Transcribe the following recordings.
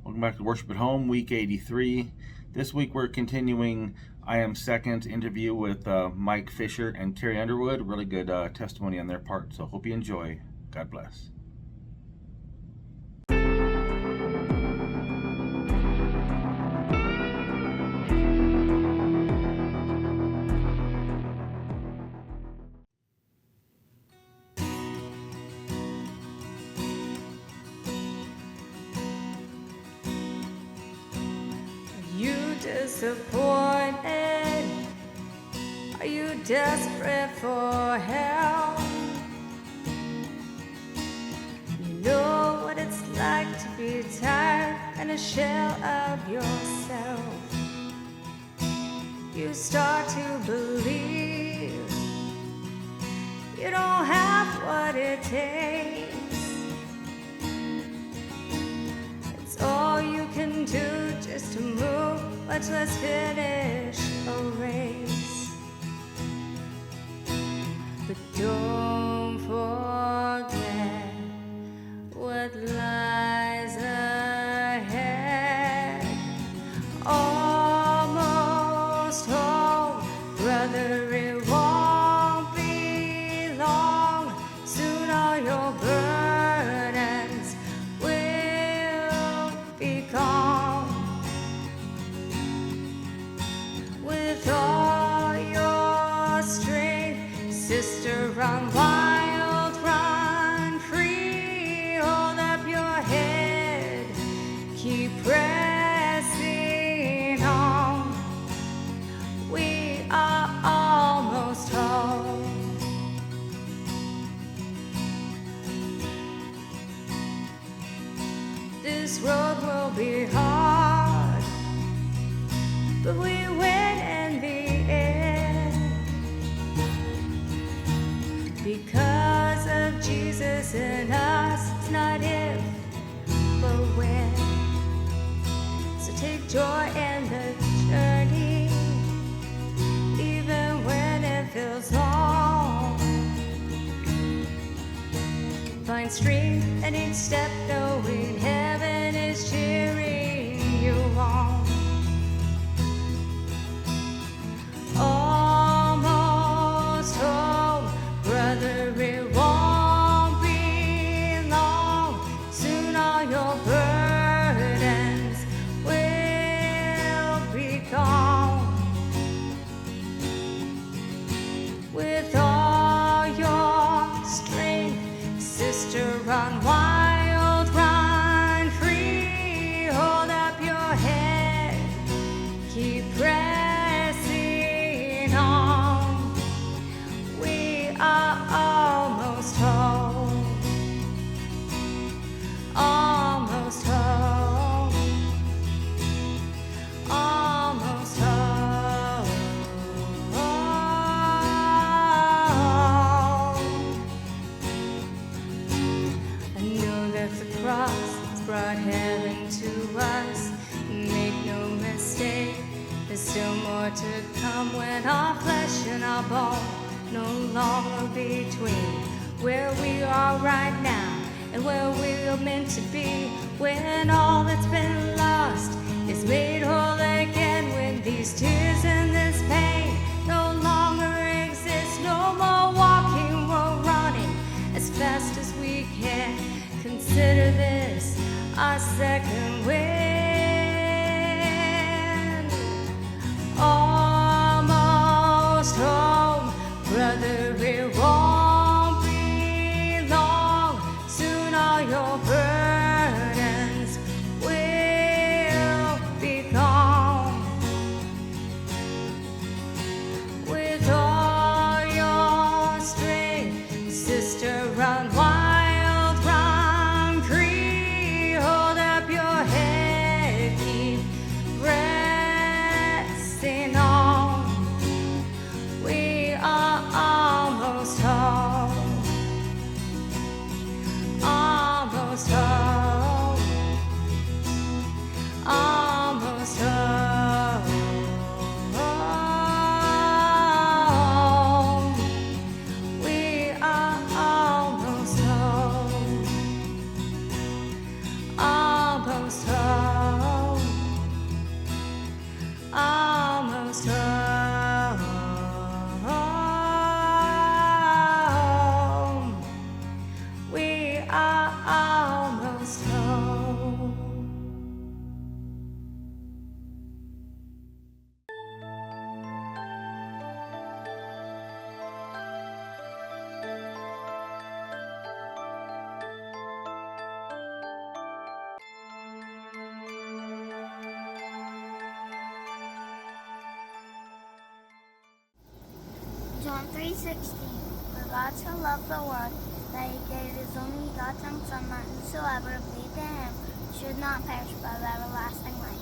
Welcome back to Worship at Home, week 83. This week we're continuing I Am Second interview with Mike Fisher and Carrie Underwood. Really good testimony on their part, so hope you enjoy. God bless. Disappointed? Are you desperate for help? You know what it's like to be tired and a shell of yourself. You start to believe you don't have what it takes. It's all you can do just to move, much less finish a race. But don't forget what lies ahead. Almost home, brother, it won't be long. Soon all your burdens will be gone. With all your strength, sister, run wild, run free. Hold up your head, keep pressing on. We are almost home. This road will be hard, but we win in the end. Because of Jesus in us, it's not if, but when. So take joy in the journey, even when it feels long. Find strength in each step, knowing heaven is cheering you on. Almost home, brother, it won't be long. Soon all your burdens will be gone. With all your strength, sister, run wild, run free. Hold up your head, keep pressing on. We are almost home. Almost home. Almost home. I know that the cross has brought heaven to us. Make no mistake, there's still more to come when our flesh and our bone no longer between where we are right now and where we're meant to be. When all that's been lost is made whole again. When these tears and this pain no longer exist. No more walking, we're running as fast as we can. Consider this our second wind. Almost home, brother, it won't be long. Soon all your burdens will be gone. With all your strength, sister, run wild, run free. Hold up your head, keep pressing on. We are almost home. Almost home. 3:16. For God so loved the world that he gave his only begotten Son, that whosoever believed in him should not perish but have everlasting life.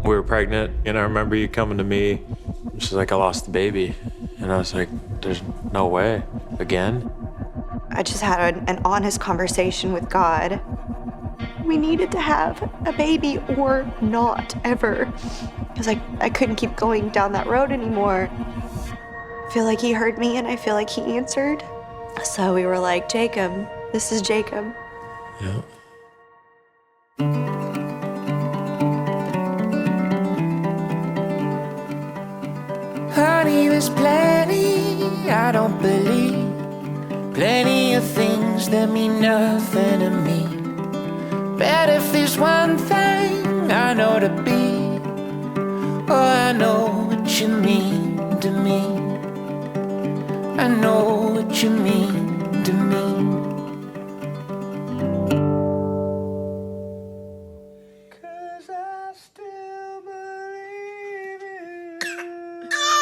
We were pregnant, and I remember you coming to me. She's like, I lost the baby. And I was like, there's no way. Again? I just had an honest conversation with God. We needed to have a baby or not ever. Because I couldn't keep going down that road anymore. I feel like he heard me and I feel like he answered. So we were like, Jacob, this is Jacob. Yeah. Honey, there's plenty I don't believe. Plenty of things that mean nothing to me. But if there's one thing I know to be, oh, I know what you mean to me. I know what you mean to me. 'Cause I still believe in you.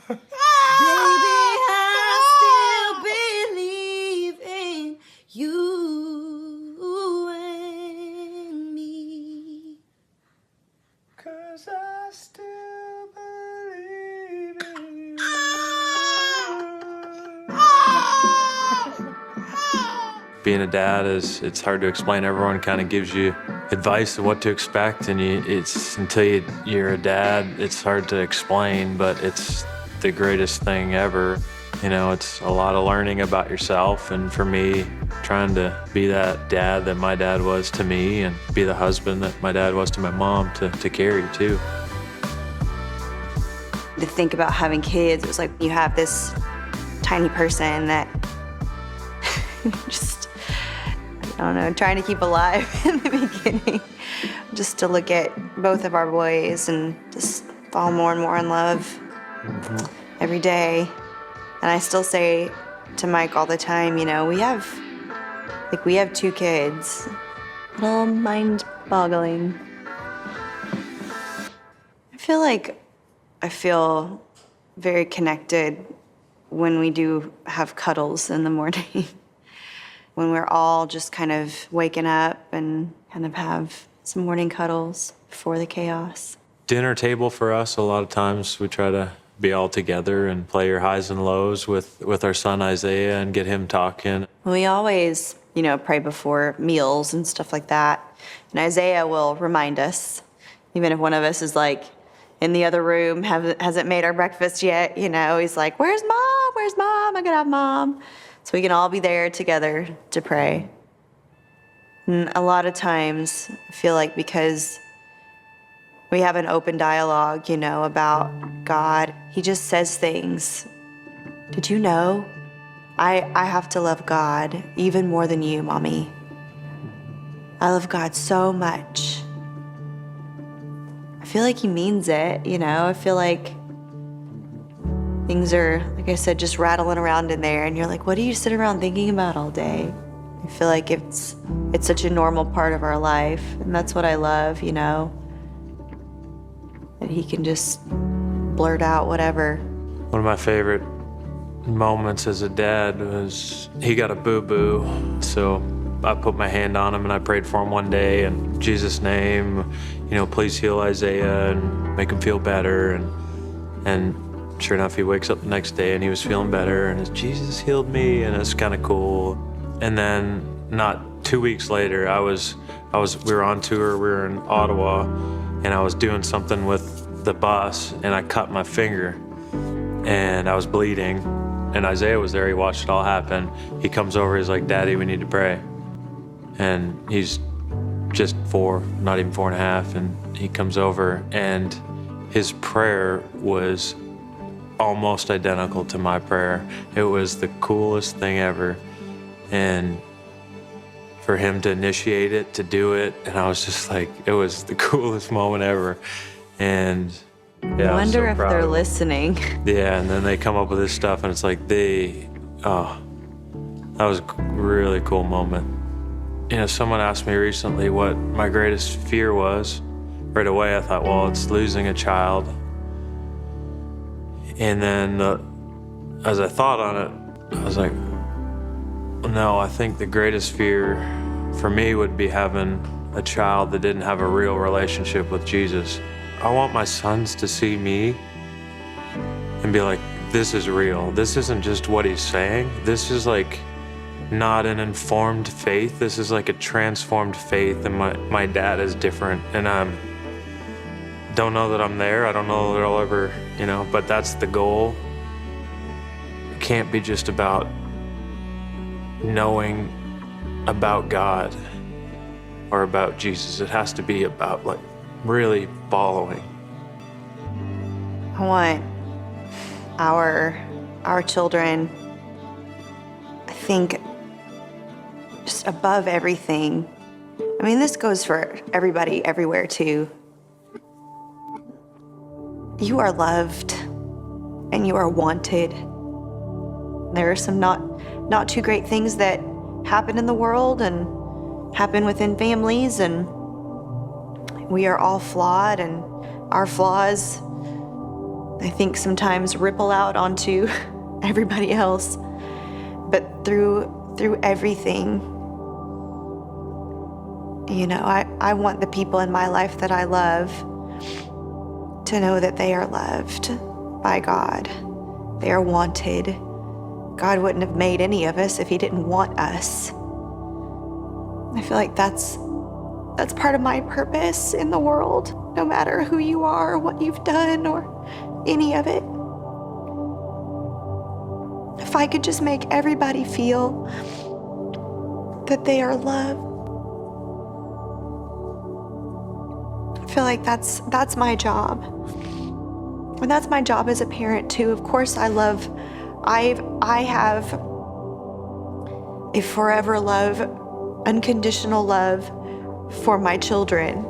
Baby, I still believe in you and me. 'Cause I still believe in you. Being a dad it's hard to explain. Everyone kind of gives you advice of what to expect, and it's until you're a dad, it's hard to explain, but it's the greatest thing ever. You know, it's a lot of learning about yourself, and for me, trying to be that dad that my dad was to me and be the husband that my dad was to my mom to Carrie too. To think about having kids, it was like you have this tiny person that just, I don't know, trying to keep alive in the beginning. Just to look at both of our boys and just fall more and more in love every day. And I still say to Mike all the time, you know, we have 2 kids. A little mind-boggling. I feel very connected when we do have cuddles in the morning. When we're all just kind of waking up and kind of have some morning cuddles before the chaos. Dinner table for us, a lot of times we try to be all together and play your highs and lows with our son Isaiah and get him talking. We always, you know, pray before meals and stuff like that. And Isaiah will remind us, even if one of us is like in the other room, hasn't made our breakfast yet, you know, he's like, where's mom? Where's mom? I gotta have mom. So we can all be there together to pray. And a lot of times, I feel like because we have an open dialogue, you know, about God, he just says things. Did you know? I have to love God even more than you, Mommy. I love God so much. I feel like he means it, you know? I feel like things are, like I said, just rattling around in there, and you're like, what do you sit around thinking about all day? I feel like it's such a normal part of our life, and that's what I love, you know? That he can just blurt out whatever. One of my favorite moments as a dad was he got a boo-boo, so I put my hand on him and I prayed for him one day in Jesus' name, you know, please heal Isaiah and make him feel better, and sure enough, he wakes up the next day and he was feeling better, and Jesus healed me, and it's kind of cool. And then not 2 weeks later, we were on tour, we were in Ottawa, and I was doing something with the bus, and I cut my finger, and I was bleeding, and Isaiah was there, he watched it all happen. He comes over, he's like, Daddy, we need to pray. And he's just 4, not even 4.5, and he comes over, and his prayer was almost identical to my prayer. It was the coolest thing ever. And for him to initiate it, to do it, and I was just like, it was the coolest moment ever. And yeah, I wonder so if proud they're of him. listening. Yeah, and then they come up with this stuff, and it's like that was a really cool moment. You know, someone asked me recently what my greatest fear was. Right away, I thought, well, it's losing a child. And then as I thought on it, I was like, no, I think the greatest fear for me would be having a child that didn't have a real relationship with Jesus. I want my sons to see me and be like, this is real. This isn't just what he's saying. This is like not an informed faith. This is like a transformed faith, and my dad is different. And I don't know that I'm there. I don't know that I'll ever, but that's the goal. It can't be just about knowing about God or about Jesus. It has to be about like really following. I want our children, I think, just above everything. I mean, this goes for everybody, everywhere too. You are loved and you are wanted. There are some not too great things that happen in the world and happen within families, and we are all flawed, and our flaws, I think, sometimes ripple out onto everybody else. But through everything, I want the people in my life that I love to know that they are loved by God. They are wanted. God wouldn't have made any of us if he didn't want us. I feel like that's part of my purpose in the world, no matter who you are or what you've done or any of it. If I could just make everybody feel that they are loved, I feel like that's my job. And that's my job as a parent too. Of course, I have a forever love, unconditional love for my children.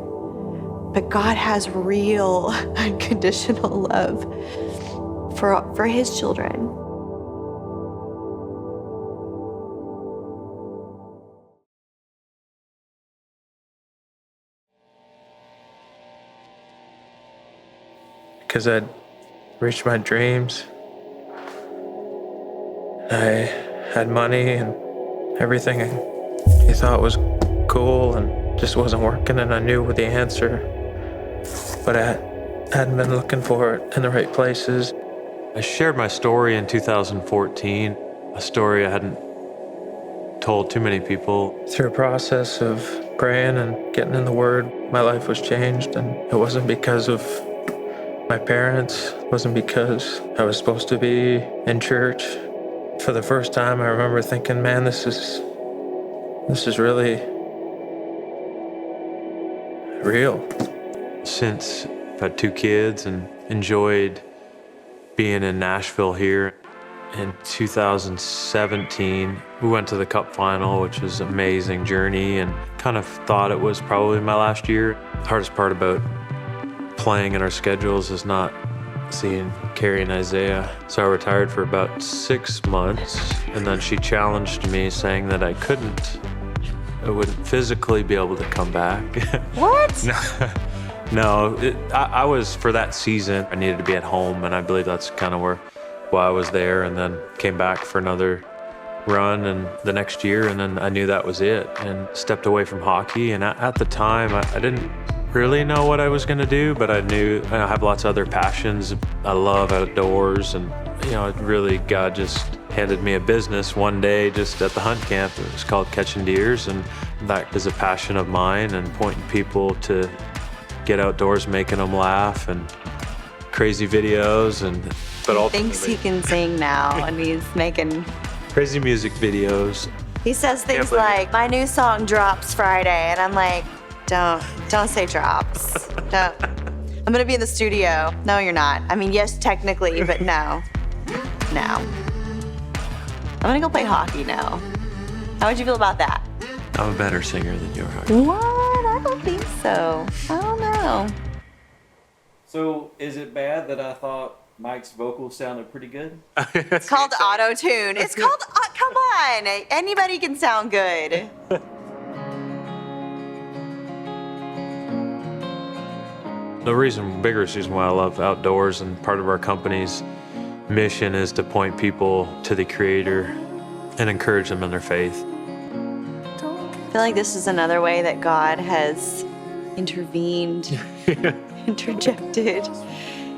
But God has real unconditional love for his children. Because I'd reached my dreams. I had money and everything he thought was cool and just wasn't working, and I knew the answer, but I hadn't been looking for it in the right places. I shared my story in 2014, a story I hadn't told too many people. Through a process of praying and getting in the Word, my life was changed, and it wasn't because of my parents. It wasn't because I was supposed to be in church. For the first time, I remember thinking, man, this is really real. Since I've had 2 kids and enjoyed being in Nashville here. In 2017, we went to the Cup final, which was an amazing journey, and kind of thought it was probably my last year. The hardest part about playing in our schedules is not seeing Carrie and Isaiah. So I retired for about 6 months, and then she challenged me, saying that I wouldn't physically be able to come back. What? No, I was, for that season, I needed to be at home, and I believe that's kind of why I was there, and then came back for another run and the next year, and then I knew that was it, and stepped away from hockey. And at the time, I didn't really know what I was going to do, but I knew I have lots of other passions. I love outdoors, and really God just handed me a business one day just at the hunt camp. It was called Catching Deers, and that is a passion of mine, and pointing people to get outdoors, making them laugh, and crazy videos, but ultimately, Thinks he can sing now, and he's making crazy music videos. He says things like, my new song drops Friday, and I'm like, don't say drops. Don't. I'm gonna be in the studio. No, you're not. I mean, yes, technically, but no. I'm gonna go play hockey now. How would you feel about that? I'm a better singer than you are. What? I don't think so. I don't know. So, is it bad that I thought Mike's vocals sounded pretty good? It's called auto-tune. It's called, come on. Anybody can sound good. The bigger reason why I love outdoors, and part of our company's mission is to point people to the Creator and encourage them in their faith. I feel like this is another way that God has intervened, interjected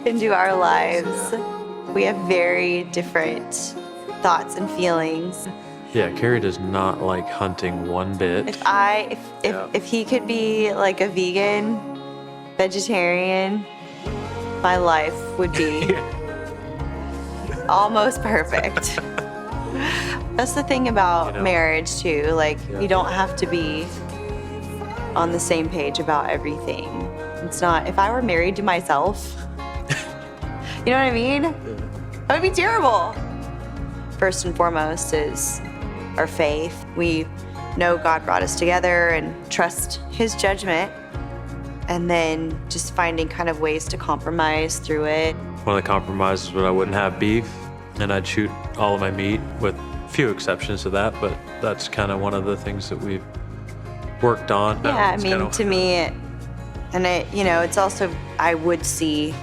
into our lives. We have very different thoughts and feelings. Yeah, Carrie does not like hunting one bit. If he could be like a vegan, vegetarian, my life would be almost perfect. That's the thing about marriage too. Like, you don't have to be on the same page about everything. It's not, if I were married to myself, you know what I mean? That would be terrible. First and foremost is our faith. We know God brought us together and trust his judgment, and then just finding kind of ways to compromise through it. One of the compromises was I wouldn't have beef, and I'd shoot all of my meat, with a few exceptions to that, but that's kind of one of the things that we've worked on. Yeah, I It's mean, kinda- to me, and it, you know, it's also, I would see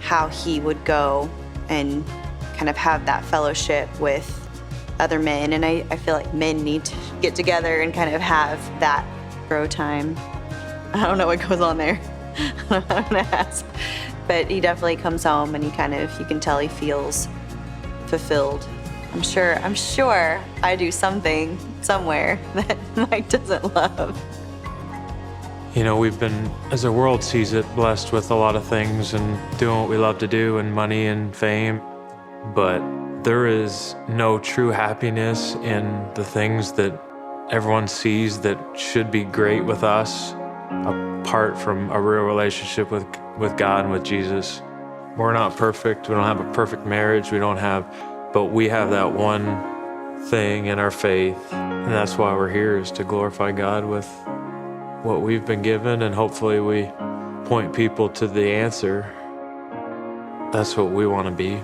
how he would go and kind of have that fellowship with other men. And I feel like men need to get together and kind of have that grow time. I don't know what goes on there. I'm gonna ask. But he definitely comes home and he kind of, you can tell he feels fulfilled. I'm sure I do something somewhere that Mike doesn't love. You know, we've been, as the world sees it, blessed with a lot of things and doing what we love to do and money and fame. But there is no true happiness in the things that everyone sees that should be great with us, apart from a real relationship with God and with Jesus. We're not perfect. We don't have a perfect marriage. But we have that one thing in our faith. And that's why we're here, is to glorify God with what we've been given, and hopefully we point people to the answer. That's what we want to be.